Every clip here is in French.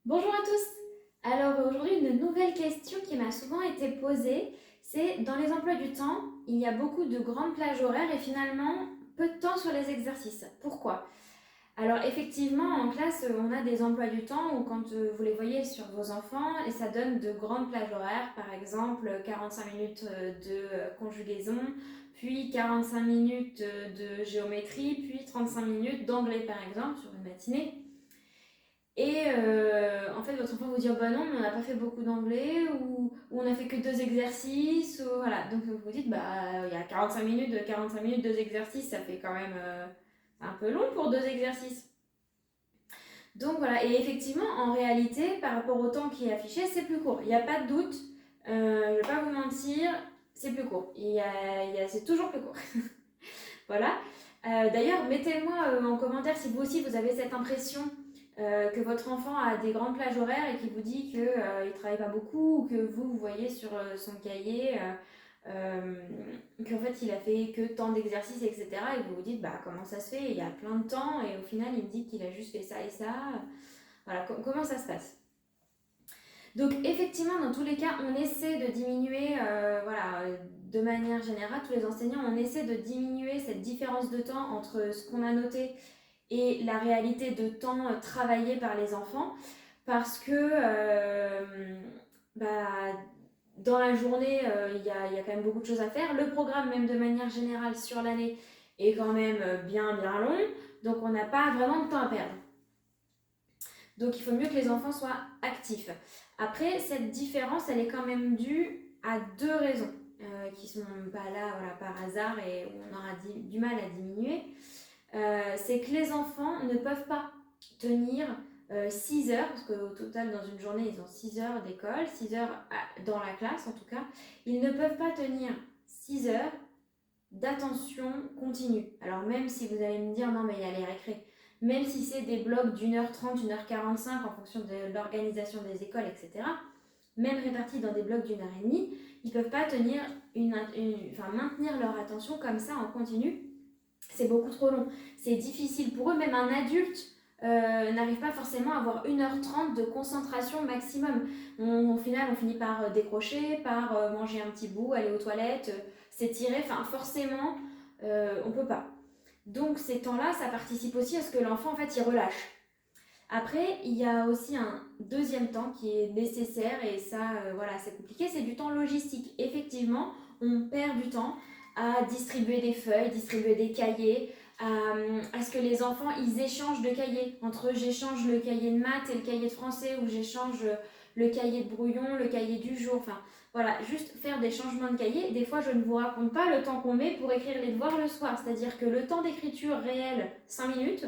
Bonjour à tous. Alors aujourd'hui, une nouvelle question qui m'a souvent été posée, c'est dans les emplois du temps, il y a beaucoup de grandes plages horaires et finalement peu de temps sur les exercices. Pourquoi? Alors effectivement, en classe, on a des emplois du temps où quand vous les voyez sur vos enfants, et ça donne de grandes plages horaires, par exemple 45 minutes de conjugaison, puis 45 minutes de géométrie, puis 35 minutes d'anglais par exemple sur une matinée. Et en fait, votre enfant vous dit oh bah non, mais on n'a pas fait beaucoup d'anglais, ou on a fait que deux exercices, ou voilà. Donc vous vous dites bah il y a 45 minutes, deux exercices, ça fait quand même un peu long pour deux exercices. Donc voilà, et effectivement, en réalité, par rapport au temps qui est affiché, c'est plus court. Il n'y a pas de doute, je vais pas vous mentir, c'est plus court. C'est toujours plus court. Voilà. D'ailleurs, mettez-moi en commentaire si vous aussi vous avez cette impression que votre enfant a des grandes plages horaires et qu'il vous dit qu'il ne travaille pas beaucoup, ou que vous voyez sur son cahier qu'en fait il a fait que tant d'exercices, etc. Et vous vous dites bah comment ça se fait, il y a plein de temps et au final il me dit qu'il a juste fait ça et ça. Voilà, comment ça se passe? Donc effectivement, dans tous les cas, on essaie de diminuer, voilà, de manière générale, tous les enseignants, on essaie de diminuer cette différence de temps entre ce qu'on a noté et la réalité de temps travaillé par les enfants, parce que bah, dans la journée, il y a quand même beaucoup de choses à faire. Le programme, même de manière générale sur l'année, est quand même bien long, donc on n'a pas vraiment de temps à perdre. Donc il faut mieux que les enfants soient actifs. Après, cette différence, elle est quand même due à deux raisons qui sont pas là voilà, par hasard et où on aura du mal à diminuer. C'est que les enfants ne peuvent pas tenir 6 heures, parce qu'au total dans une journée ils ont 6 heures d'école, 6 heures dans la classe en tout cas, ils ne peuvent pas tenir 6 heures d'attention continue. Alors même si vous allez me dire non mais il y a les récrés, même si c'est des blocs d'1h30, 1h45 en fonction de l'organisation des écoles, etc., même répartis dans des blocs d'1h30, ils ne peuvent pas tenir maintenir leur attention comme ça en continu. C'est beaucoup trop long. C'est difficile pour eux, même un adulte n'arrive pas forcément à avoir 1h30 de concentration maximum. Au final, on finit par décrocher, par manger un petit bout, aller aux toilettes, s'étirer. Enfin, forcément, on ne peut pas. Donc, ces temps-là, ça participe aussi à ce que l'enfant, en fait, il relâche. Après, il y a aussi un deuxième temps qui est nécessaire, et ça, voilà, c'est compliqué, c'est du temps logistique. Effectivement, on perd du temps à distribuer des feuilles, distribuer des cahiers, à ce que les enfants, ils échangent de cahiers. Entre eux, j'échange le cahier de maths et le cahier de français, ou j'échange le cahier de brouillon, le cahier du jour, enfin, voilà, juste faire des changements de cahier. Des fois, je ne vous raconte pas le temps qu'on met pour écrire les devoirs le soir, c'est-à-dire que le temps d'écriture réel, 5 minutes,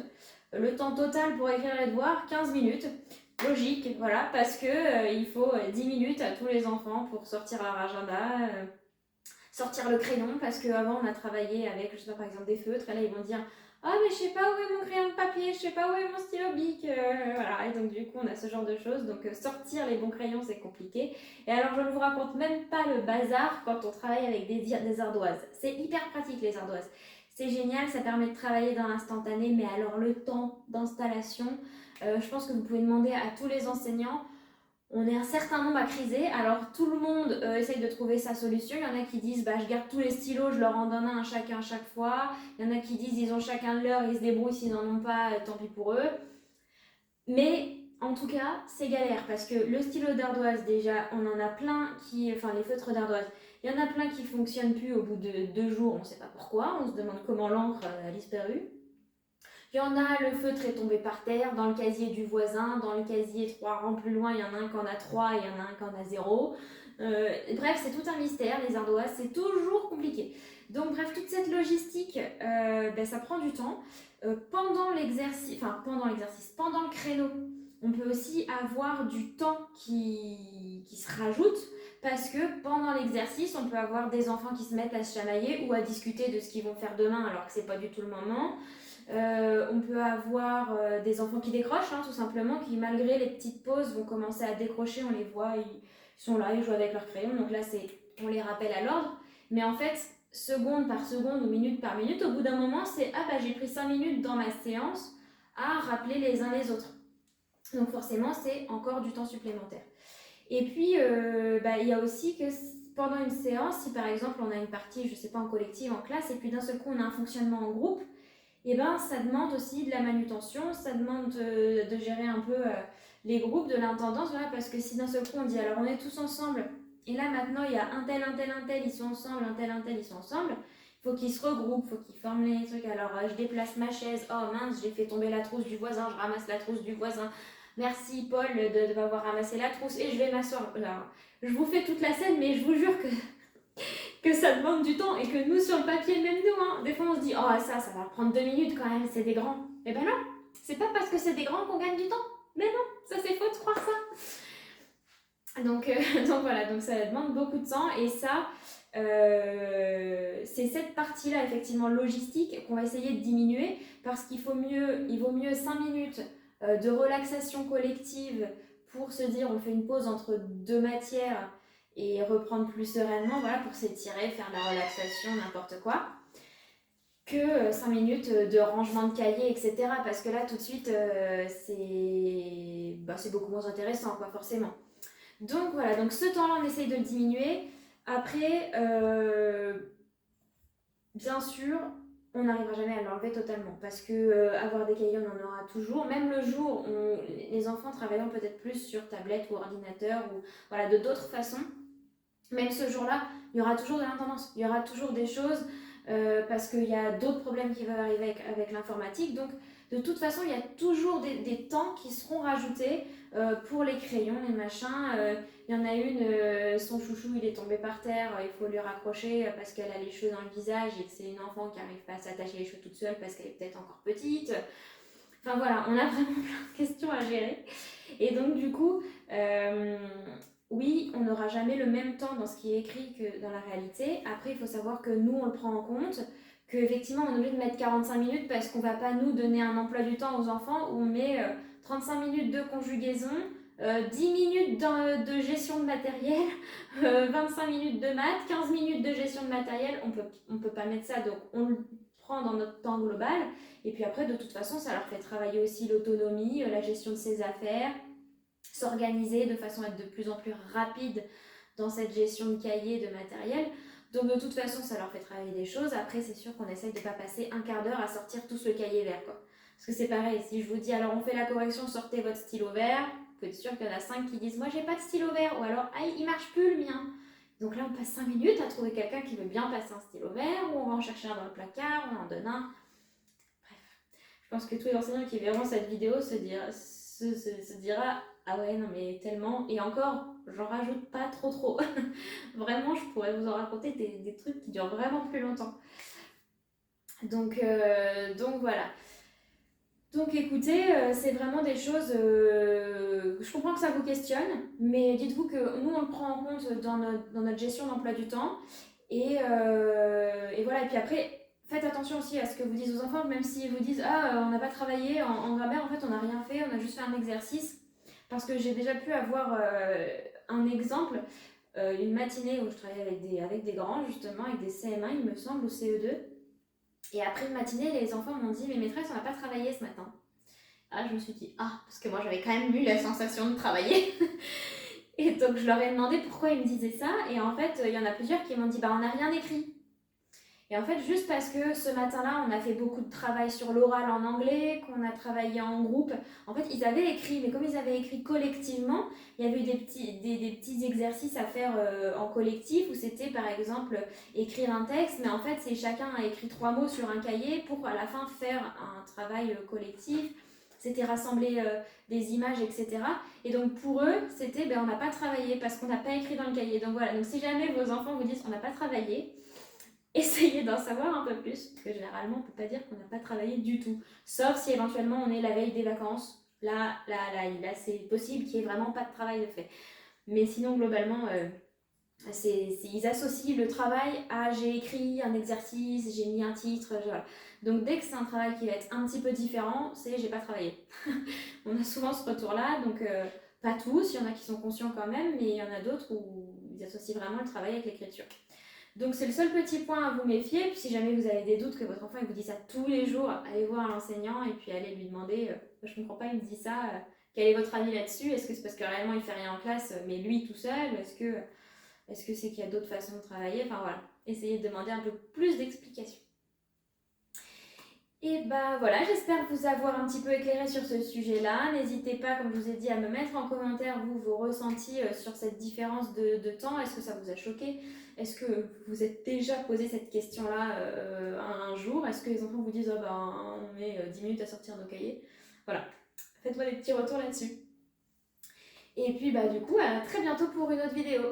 le temps total pour écrire les devoirs, 15 minutes. Logique, voilà, parce que il faut 10 minutes à tous les enfants pour sortir leur agenda, sortir le crayon, parce qu'avant on a travaillé avec, je sais pas, par exemple des feutres, et là ils vont dire ah mais je sais pas où est mon crayon de papier, je sais pas où est mon stylo bic, voilà, et donc du coup on a ce genre de choses, donc sortir les bons crayons c'est compliqué. Et alors je ne vous raconte même pas le bazar quand on travaille avec des ardoises, c'est hyper pratique les ardoises. C'est génial, ça permet de travailler dans l'instantané, mais alors le temps d'installation, je pense que vous pouvez demander à tous les enseignants. On est un certain nombre à criser, alors tout le monde essaye de trouver sa solution. Il y en a qui disent bah, je garde tous les stylos, je leur en donne un à chacun à chaque fois. Il y en a qui disent ils ont chacun leur, ils se débrouillent, s'ils n'en ont pas, tant pis pour eux. Mais en tout cas, c'est galère parce que le stylo d'ardoise, déjà, on en a plein qui. Enfin, les feutres d'ardoise, il y en a plein qui fonctionnent plus au bout de 2 jours, on ne sait pas pourquoi, on se demande comment l'encre a disparu. Il y en a, le feutre est tombé par terre, dans le casier du voisin, dans le casier 3 rangs plus loin, il y en a un qui en a 3 et il y en a un qui en a 0. Bref, c'est tout un mystère, les ardoises, c'est toujours compliqué. Donc bref, toute cette logistique, ça prend du temps. Pendant l'exercice, pendant le créneau, on peut aussi avoir du temps qui se rajoute, parce que pendant l'exercice, on peut avoir des enfants qui se mettent à se chamailler ou à discuter de ce qu'ils vont faire demain alors que c'est pas du tout le moment. On peut avoir des enfants qui décrochent, hein, tout simplement, qui malgré les petites pauses vont commencer à décrocher, on les voit, ils sont là, ils jouent avec leur crayon, donc là on les rappelle à l'ordre. Mais en fait, seconde par seconde ou minute par minute, au bout d'un moment, c'est ah bah j'ai pris 5 minutes dans ma séance à rappeler les uns les autres. Donc forcément, c'est encore du temps supplémentaire. Et puis, il y a aussi que pendant une séance, si par exemple on a une partie, je sais pas, en collective, en classe, et puis d'un seul coup on a un fonctionnement en groupe, et ben ça demande aussi de la manutention, ça demande de gérer un peu les groupes, de l'intendance, voilà, parce que si d'un seul coup on dit alors on est tous ensemble, et là maintenant il y a un tel, ils sont ensemble, un tel, ils sont ensemble, il faut qu'ils se regroupent, il faut qu'ils forment les trucs, alors je déplace ma chaise, oh mince, j'ai fait tomber la trousse du voisin, je ramasse la trousse du voisin, merci Paul de m'avoir ramassé la trousse, et je vais m'asseoir. Alors, je vous fais toute la scène, mais je vous jure que ça demande du temps et que nous, sur le papier, même nous, hein, des fois on se dit, oh ça va prendre 2 minutes quand même, c'est des grands. Eh ben non, c'est pas parce que c'est des grands qu'on gagne du temps. Mais non, ça c'est faux de croire ça. Donc, donc voilà, donc ça demande beaucoup de temps et ça, c'est cette partie-là, effectivement, logistique, qu'on va essayer de diminuer parce il vaut mieux 5 minutes de relaxation collective pour se dire on fait une pause entre deux matières et reprendre plus sereinement, voilà, pour s'étirer, faire de la relaxation, n'importe quoi, que 5 minutes de rangement de cahiers, etc. Parce que là, tout de suite, c'est beaucoup moins intéressant, quoi, forcément. Donc voilà, donc ce temps-là, on essaye de le diminuer. Après, bien sûr, on n'arrivera jamais à l'enlever totalement parce que avoir des cahiers, on en aura toujours. Même le jour où les enfants travaillant peut-être plus sur tablette ou ordinateur ou voilà, de d'autres façons, même ce jour-là, il y aura toujours de l'intendance, il y aura toujours des choses parce qu'il y a d'autres problèmes qui vont arriver avec l'informatique. Donc, de toute façon, il y a toujours des temps qui seront rajoutés pour les crayons, les machins. Il y en a une, son chouchou, il est tombé par terre, il faut lui raccrocher parce qu'elle a les cheveux dans le visage et que c'est une enfant qui n'arrive pas à s'attacher les cheveux toute seule parce qu'elle est peut-être encore petite. Enfin voilà, on a vraiment plein de questions à gérer. Et donc, du coup, oui, on n'aura jamais le même temps dans ce qui est écrit que dans la réalité. Après, il faut savoir que nous, on le prend en compte, qu'effectivement, on est obligé de mettre 45 minutes parce qu'on ne va pas nous donner un emploi du temps aux enfants où on met 35 minutes de conjugaison, 10 minutes de gestion de matériel, 25 minutes de maths, 15 minutes de gestion de matériel. On peut pas mettre ça, donc on le prend dans notre temps global. Et puis après, de toute façon, ça leur fait travailler aussi l'autonomie, la gestion de ses affaires, s'organiser de façon à être de plus en plus rapide dans cette gestion de cahiers, de matériel. Donc de toute façon, ça leur fait travailler des choses. Après, c'est sûr qu'on essaye de ne pas passer un quart d'heure à sortir tous le cahier vert, quoi. Parce que c'est pareil, si je vous dis, alors on fait la correction, sortez votre stylo vert, vous pouvez être sûr qu'il y en a 5 qui disent, moi j'ai pas de stylo vert, ou alors, ah, il marche plus le mien. Donc là, on passe 5 minutes à trouver quelqu'un qui veut bien passer un stylo vert, ou on va en chercher un dans le placard, on en donne un. Bref, je pense que tous les enseignants qui verront cette vidéo se dira ah ouais, non mais tellement, et encore, j'en rajoute pas trop. Vraiment, je pourrais vous en raconter des trucs qui durent vraiment plus longtemps. Donc voilà. Donc écoutez, c'est vraiment des choses, je comprends que ça vous questionne, mais dites-vous que nous on le prend en compte dans notre gestion d'emploi du temps. Et voilà, et puis après, faites attention aussi à ce que vous dites aux enfants, même s'ils vous disent ah on n'a pas travaillé en grammaire, en fait on n'a rien fait, on a juste fait un exercice. Parce que j'ai déjà pu avoir un exemple, une matinée où je travaillais avec des grands justement, avec des CM1 il me semble, ou CE2. Et après une matinée, les enfants m'ont dit mais maîtresse on n'a pas travaillé ce matin. Ah je me suis dit ah, parce que moi j'avais quand même eu la sensation de travailler. Et donc je leur ai demandé pourquoi ils me disaient ça. Et en fait il y en a plusieurs qui m'ont dit bah on n'a rien écrit. Et en fait, juste parce que ce matin-là, on a fait beaucoup de travail sur l'oral en anglais, qu'on a travaillé en groupe, en fait, ils avaient écrit, mais comme ils avaient écrit collectivement, il y avait eu des petits exercices à faire en collectif, où c'était par exemple écrire un texte, mais en fait, c'est chacun a écrit 3 mots sur un cahier pour à la fin faire un travail collectif. C'était rassembler des images, etc. Et donc pour eux, c'était on n'a pas travaillé parce qu'on n'a pas écrit dans le cahier. Donc voilà, donc si jamais vos enfants vous disent on n'a pas travaillé, essayez d'en savoir un peu plus, parce que généralement on ne peut pas dire qu'on n'a pas travaillé du tout, sauf si éventuellement on est la veille des vacances, là c'est possible qu'il n'y ait vraiment pas de travail de fait. Mais sinon globalement, ils associent le travail à j'ai écrit un exercice, j'ai mis un titre, voilà. Donc dès que c'est un travail qui va être un petit peu différent, c'est j'ai pas travaillé. On a souvent ce retour-là, donc pas tous, il y en a qui sont conscients quand même, mais il y en a d'autres où ils associent vraiment le travail avec l'écriture. Donc c'est le seul petit point à vous méfier. Puis si jamais vous avez des doutes, que votre enfant il vous dit ça tous les jours, allez voir l'enseignant et puis allez lui demander je comprends pas, il me dit ça, Quel est votre avis là-dessus? Est-ce que c'est parce que réellement il fait rien en classe, mais lui tout seul? Est-ce que c'est qu'il y a d'autres façons de travailler? Enfin voilà, essayez de demander un peu plus d'explications. Et bah voilà, j'espère vous avoir un petit peu éclairé sur ce sujet-là. N'hésitez pas, comme je vous ai dit, à me mettre en commentaire vos ressentis sur cette différence de temps. Est-ce que ça vous a choqué? Est-ce que vous êtes déjà posé cette question-là un jour? Est-ce que les enfants vous disent oh ben, on met 10 minutes à sortir nos cahiers? Voilà, faites-moi des petits retours là-dessus. Et puis bah du coup, à très bientôt pour une autre vidéo.